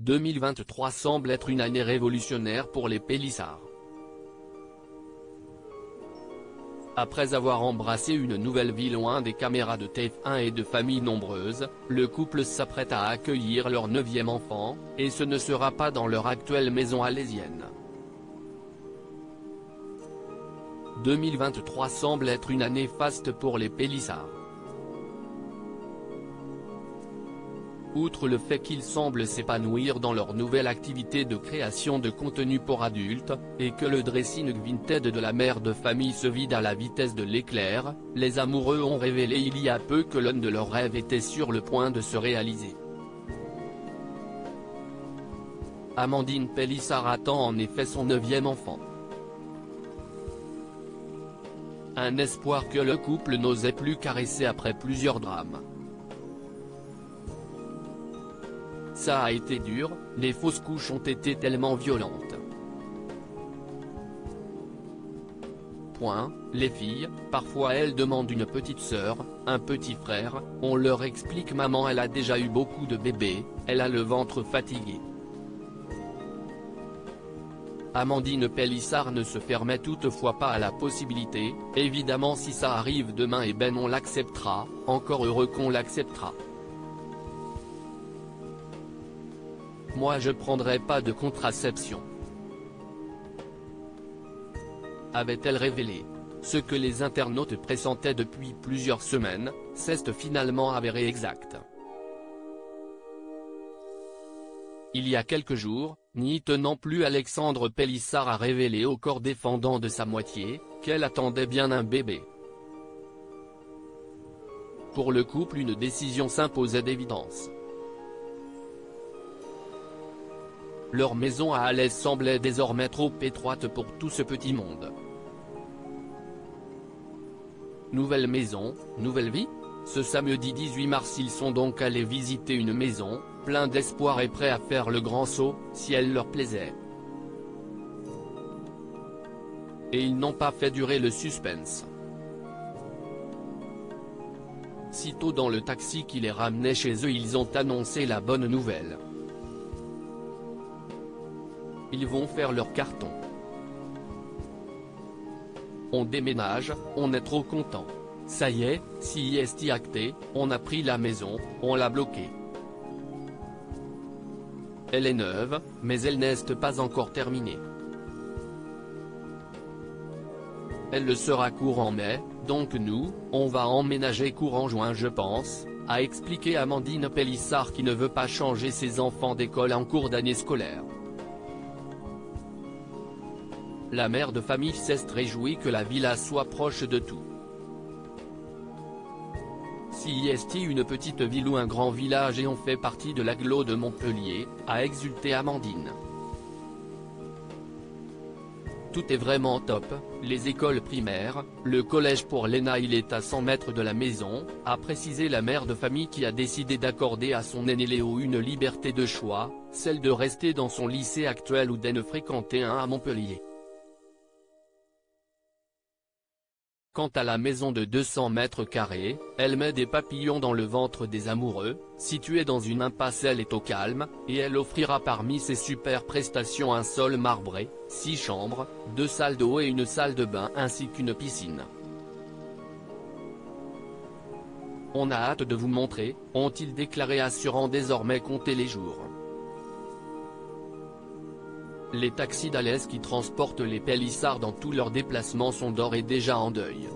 2023 semble être une année révolutionnaire pour les Pélissard. Après avoir embrassé une nouvelle vie loin des caméras de TF1 et de familles nombreuses, le couple s'apprête à accueillir leur 9e enfant, et ce ne sera pas dans leur actuelle maison alésienne. 2023 semble être une année faste pour les Pélissard. Outre le fait qu'ils semblent s'épanouir dans leur nouvelle activité de création de contenu pour adultes, et que le dressing vintage de la mère de famille se vide à la vitesse de l'éclair, les amoureux ont révélé il y a peu que l'un de leurs rêves était sur le point de se réaliser. Amandine Pélissard attend en effet son 9e enfant. Un espoir que le couple n'osait plus caresser après plusieurs drames. Ça a été dur, les fausses couches ont été tellement violentes. Les filles, parfois elles demandent une petite sœur, un petit frère, on leur explique maman elle a déjà eu beaucoup de bébés, elle a le ventre fatigué. Amandine Pélissard ne se fermait toutefois pas à la possibilité, évidemment si ça arrive demain et ben on l'acceptera, encore heureux qu'on l'acceptera. Moi je prendrai pas de contraception. Avait-elle révélé. Ce que les internautes pressentaient depuis plusieurs semaines, s'est finalement avéré exact. Il y a quelques jours, n'y tenant plus Alexandre Pélissard a révélé au corps défendant de sa moitié, qu'elle attendait bien un bébé. Pour le couple une décision s'imposait d'évidence. Leur maison à Alès semblait désormais trop étroite pour tout ce petit monde. Nouvelle maison, nouvelle vie? Ce samedi 18 mars ils sont donc allés visiter une maison, plein d'espoir et prêts à faire le grand saut, si elle leur plaisait. Et ils n'ont pas fait durer le suspense. Sitôt dans le taxi qui les ramenait chez eux ils ont annoncé la bonne nouvelle. Ils vont faire leur carton. On déménage, on est trop content. Ça y est, si est acté, on a pris la maison, on l'a bloquée. Elle est neuve, mais elle n'est pas encore terminée. Elle le sera courant mai, donc nous, on va emménager courant juin je pense, a expliqué Amandine Pélissard qui ne veut pas changer ses enfants d'école en cours d'année scolaire. La mère de famille s'est réjouie que la villa soit proche de tout. Si est une petite ville ou un grand village et on fait partie de l'agglo de Montpellier, a exulté Amandine. Tout est vraiment top, les écoles primaires, le collège pour l'ENA il est à 100 mètres de la maison, a précisé la mère de famille qui a décidé d'accorder à son aîné Léo une liberté de choix, celle de rester dans son lycée actuel ou d'en fréquenter un à Montpellier. Quant à la maison de 200 mètres carrés, elle met des papillons dans le ventre des amoureux, située dans une impasse elle est au calme, et elle offrira parmi ses super prestations un sol marbré, 6 chambres, 2 salles d'eau et une salle de bain ainsi qu'une piscine. On a hâte de vous montrer, ont-ils déclaré assurant désormais compter les jours. Les taxis d'Alès qui transportent les Pélissard dans tous leurs déplacements sont d'ores et déjà en deuil.